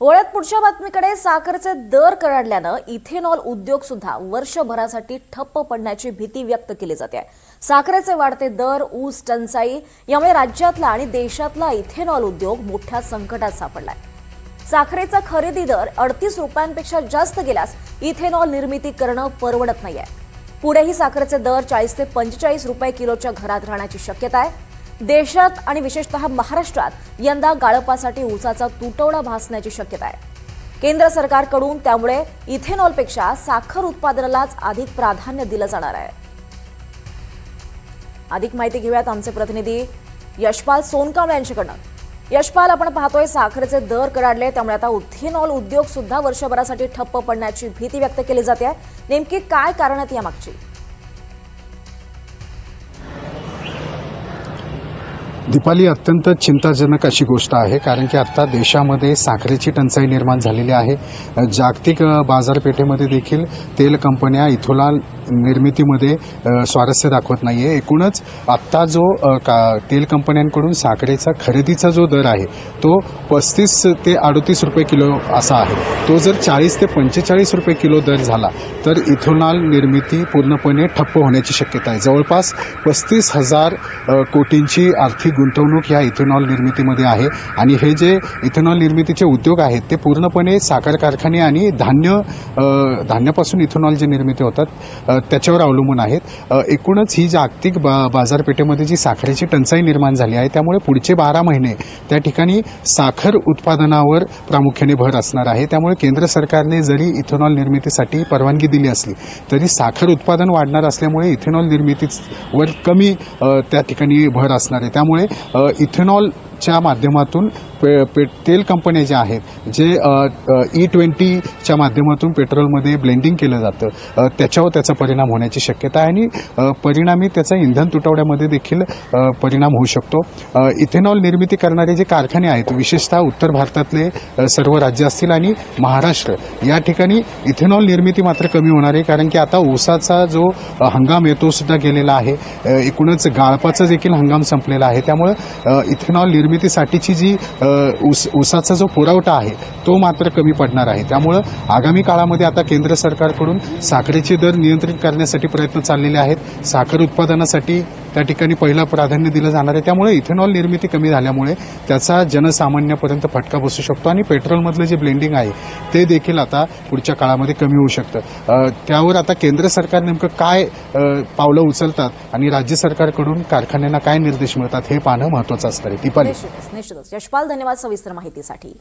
वळत पुढच्या बातमीकडे साखरेचे दर कडाडल्यानं इथेनॉल उद्योग सुद्धा वर्षभरासाठी ठप्प पडण्याची भीती व्यक्त केली जाते। साखरेचे वाढते दर, ऊस टंचाई यामुळे राज्यातला आणि देशातला इथेनॉल उद्योग मोठ्या संकटात सापडलाय। साखरेचा खरेदी दर 38 रुपयांपेक्षा जास्त गेल्यास इथेनॉल निर्मिती करणं परवडत नाहीये। पुढेही साखरेचे दर 40 ते 45 रुपये किलोच्या घरात राहण्याची शक्यता आहे। देशात आणि विशेषतः महाराष्ट्रात यंदा गाळपासाठी ऊसाचा तुटवडा भासण्याची शक्यता आहे। केंद्र सरकारकडून त्यामुळे इथेनॉलपेक्षा साखर उत्पादनालाच अधिक प्राधान्य दिलं जाणार आहे। अधिक माहिती घेऊयात आमचे प्रतिनिधी यशपाल सोनकांबळे यांच्याकडून। यशपाल, आपण पाहतोय साखरेचे दर कडाडले, त्यामुळे आता इथेनॉल उद्योग सुद्धा वर्षभरासाठी ठप्प पडण्याची भीती व्यक्त केली जाते। नेमकी काय कारण आहेत यामागची? दीपाली, अत्यंत चिंताजनक अशी गोष्ट आहे, कारण की आता देशामध्ये साखरेची टंचाई निर्माण झालेली आहे। जागतिक बाजारपेठेमध्ये देखील तेल कंपन्या इथेनॉल निर्मितीमध्ये स्वारस्य दाखवत नाहीये। एकूणच आत्ता जो तेल कंपन्यांकडून साखरेचा खरेदीचा जो दर आहे तो 35 ते 38 रुपये किलो असा आहे। तो जर 40 ते 45 रुपये किलो दर झाला तर इथेनॉल निर्मिती पूर्णपणे ठप्प होण्याची शक्यता आहे। जवळपास 35,000 कोटींची आर्थिक गुंतवणूक या इथेनॉल निर्मितीमध्ये आहे आणि हे जे इथेनॉल निर्मितीचे उद्योग आहेत ते पूर्णपणे साखर कारखाने आणि धान्यापासून इथेनॉल जे निर्मिती होतात त्याच्यावर अवलंबून आहेत। एकूणच ही जागतिक बाजारपेठेमध्ये जी साखरेची टंचाई निर्माण झाली आहे त्यामुळे पुढचे 12 महिने त्या ठिकाणी साखर उत्पादनावर प्रामुख्याने भर असणार आहे। त्यामुळे केंद्र सरकारने जरी इथेनॉल निर्मितीसाठी परवानगी दिली असली तरी साखर उत्पादन वाढणार असल्यामुळे इथेनॉल निर्मितीवर कमी त्या ठिकाणी भर असणार आहे। त्यामुळे इथेनॉलच्या माध्यमातून तेल कंपन्या ज्या आहेत, जे E20च्या माध्यमातून पेट्रोलमध्ये ब्लेंडिंग केलं जातं, त्याच्यावर त्याचा परिणाम होण्याची शक्यता आहे आणि परिणामी त्याचा इंधन तुटवड्यामध्ये देखील परिणाम होऊ शकतो। इथेनॉल निर्मिती करणारे जे कारखाने आहेत, विशेषतः उत्तर भारतातले सर्व राज्य असतील आणि महाराष्ट्र, या ठिकाणी इथेनॉल निर्मिती मात्र कमी होणार आहे, कारण की आता ऊसाचा जो हंगाम आहे तो सुद्धा गेलेला आहे। एकूणच गाळपाचा देखील हंगाम संपलेला आहे। त्यामुळे इथेनॉल निर्मितीसाठीची जी ऊसाचा जो पुरवठा आहे तो मात्र कमी पडणार आहे। त्यामुळे आगामी काळामध्ये आता केंद्र सरकारकडून साखरेचे दर नियंत्रित करण्यासाठी प्रयत्न चाललेले आहेत। साखर उत्पादनासाठी त्या ठिकाणी पहिलं प्राधान्य दिलं जाणार आहे। त्यामुळे इथेनॉल निर्मिती कमी झाल्यामुळे त्याचा जनसामान्यापर्यंत फटका बसू शकतो आणि पेट्रोलमधलं जे ब्लेंडिंग आहे ते देखील आता पुढच्या काळामध्ये कमी होऊ शकतं। त्यावर आता केंद्र सरकार नेमकं काय पावलं उचलतात आणि राज्य सरकारकडून कारखान्यांना काय निर्देश मिळतात हे पाहणं महत्त्वाचं असतं। निश्चितच यशपाल, धन्यवाद सविस्तर माहितीसाठी।